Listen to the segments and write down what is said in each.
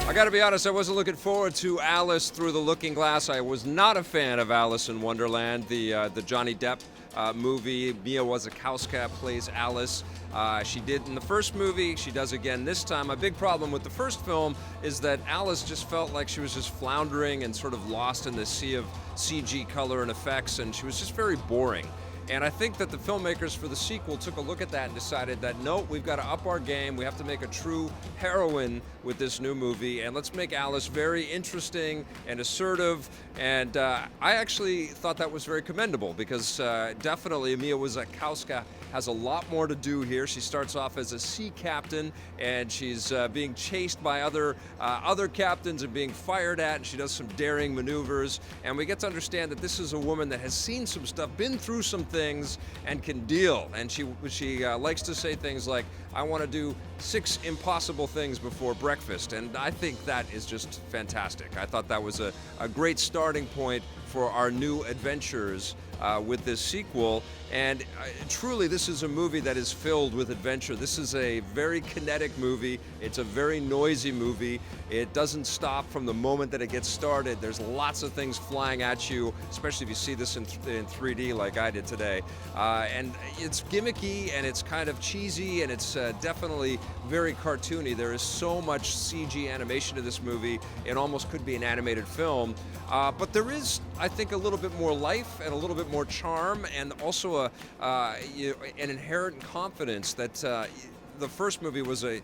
I gotta be honest, I wasn't looking forward to Alice Through the Looking Glass. I was not a fan of Alice in Wonderland, the Johnny Depp movie. Mia Wasikowska plays Alice. She did in the first movie, she does again this time. My big problem with the first film is that Alice just felt like she was just floundering and sort of lost in the sea of CG color and effects, and she was just very boring. And I think that the filmmakers for the sequel took a look at that and decided that, no, we've got to up our game. We have to make a true heroine with this new movie, and let's make Alice very interesting and assertive. And I actually thought that was very commendable because definitely Mia Wasikowska has a lot more to do here. She starts off as a sea captain, and she's being chased by other captains and being fired at, and she does some daring maneuvers. And we get to understand that this is a woman that has seen some stuff, been through some things, and can deal. And she likes to say things like, I want to do 6 impossible things before breakfast. And I think that is just fantastic. I thought that was a great starting point for our new adventures with this sequel. And truly, this is a movie that is filled with adventure. This is a very kinetic movie. It's a very noisy movie. It doesn't stop from the moment that it gets started. There's lots of things flying at you, especially if you see this in 3D like I did today. And it's gimmicky, and it's kind of cheesy, and it's definitely very cartoony. There is so much CG animation in this movie, it almost could be an animated film. But there is, I think, a little bit more life and a little bit more charm, and also an inherent confidence that the first movie was an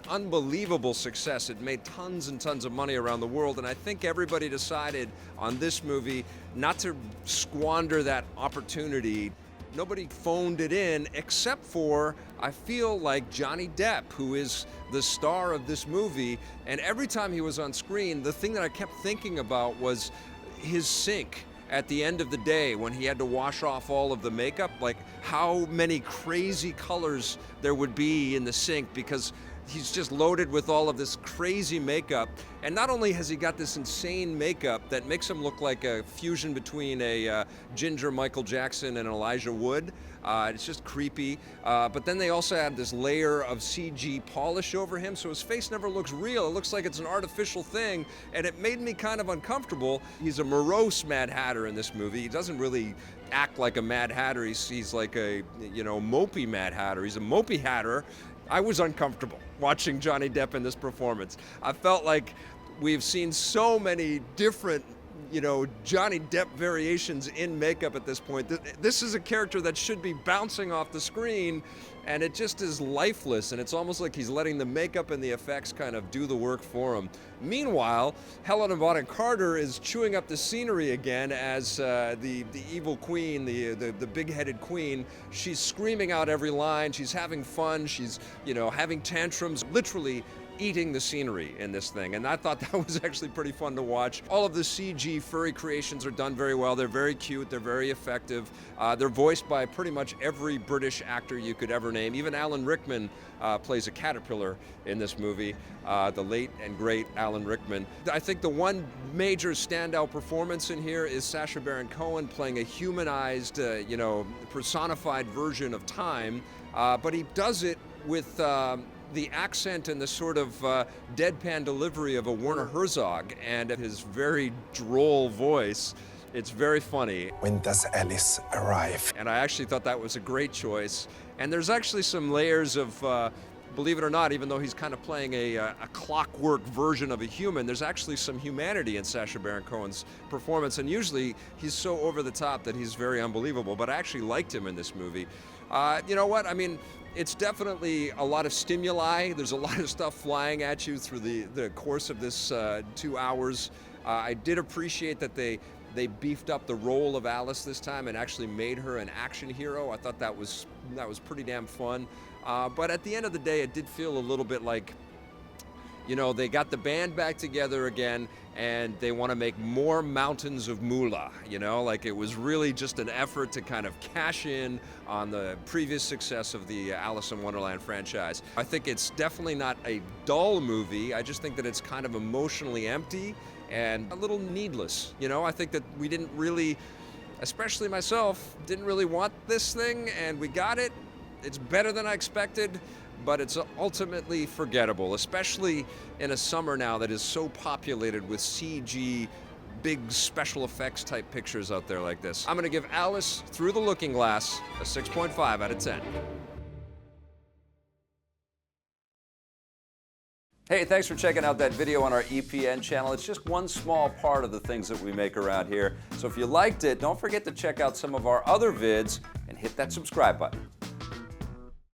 unbelievable success. It made tons and tons of money around the world, and I think everybody decided on this movie not to squander that opportunity. Nobody phoned it in except for, I feel like, Johnny Depp, who is the star of this movie. And every time he was on screen, the thing that I kept thinking about was his sink at the end of the day when he had to wash off all of the makeup, like how many crazy colors there would be in the sink because he's just loaded with all of this crazy makeup. And not only has he got this insane makeup that makes him look like a fusion between a ginger Michael Jackson and Elijah Wood. It's just creepy. But then they also add this layer of CG polish over him, so his face never looks real. It looks like it's an artificial thing, and it made me kind of uncomfortable. He's a morose Mad Hatter in this movie. He doesn't really act like a Mad Hatter. He's like a, mopey Mad Hatter. He's a mopey Hatter. I was uncomfortable watching Johnny Depp in this performance. I felt like we've seen so many different, Johnny Depp variations in makeup at this point. This is a character that should be bouncing off the screen, and it just is lifeless, and it's almost like he's letting the makeup and the effects kind of do the work for him. Meanwhile, Helena Bonham Carter is chewing up the scenery again as the evil queen, the big-headed queen. She's screaming out every line. She's having fun. She's, having tantrums, literally eating the scenery in this thing, and I thought that was actually pretty fun to watch. All of the CG furry creations are done very well. They're very cute. They're very effective. They're voiced by pretty much every British actor you could ever name. Even Alan Rickman plays a caterpillar in this movie, the late and great Alan Rickman. I think the one major standout performance in here is Sacha Baron Cohen playing a humanized, personified version of time, but he does it with the accent and the sort of deadpan delivery of a Werner Herzog and his very droll voice. It's very funny. When does Alice arrive? And I actually thought that was a great choice. And there's actually some layers of, believe it or not, even though he's kind of playing a clockwork version of a human, there's actually some humanity in Sacha Baron Cohen's performance. And usually he's so over the top that he's very unbelievable, but I actually liked him in this movie. You know what? I mean, it's definitely a lot of stimuli. There's a lot of stuff flying at you through the course of this 2 hours. I did appreciate that they beefed up the role of Alice this time and actually made her an action hero. I thought that was pretty damn fun. But at the end of the day, it did feel a little bit like, they got the band back together again, and they want to make more mountains of moolah, like it was really just an effort to kind of cash in on the previous success of the Alice in Wonderland franchise. I think it's definitely not a dull movie. I just think that it's kind of emotionally empty and a little needless. I think that we didn't really, especially myself, didn't really want this thing, and we got it. It's better than I expected, but it's ultimately forgettable, especially in a summer now that is so populated with CG, big special effects type pictures out there like this. I'm gonna give Alice Through the Looking Glass a 6.5 out of 10. Hey, thanks for checking out that video on our EPN channel. It's just one small part of the things that we make around here. So if you liked it, don't forget to check out some of our other vids and hit that subscribe button.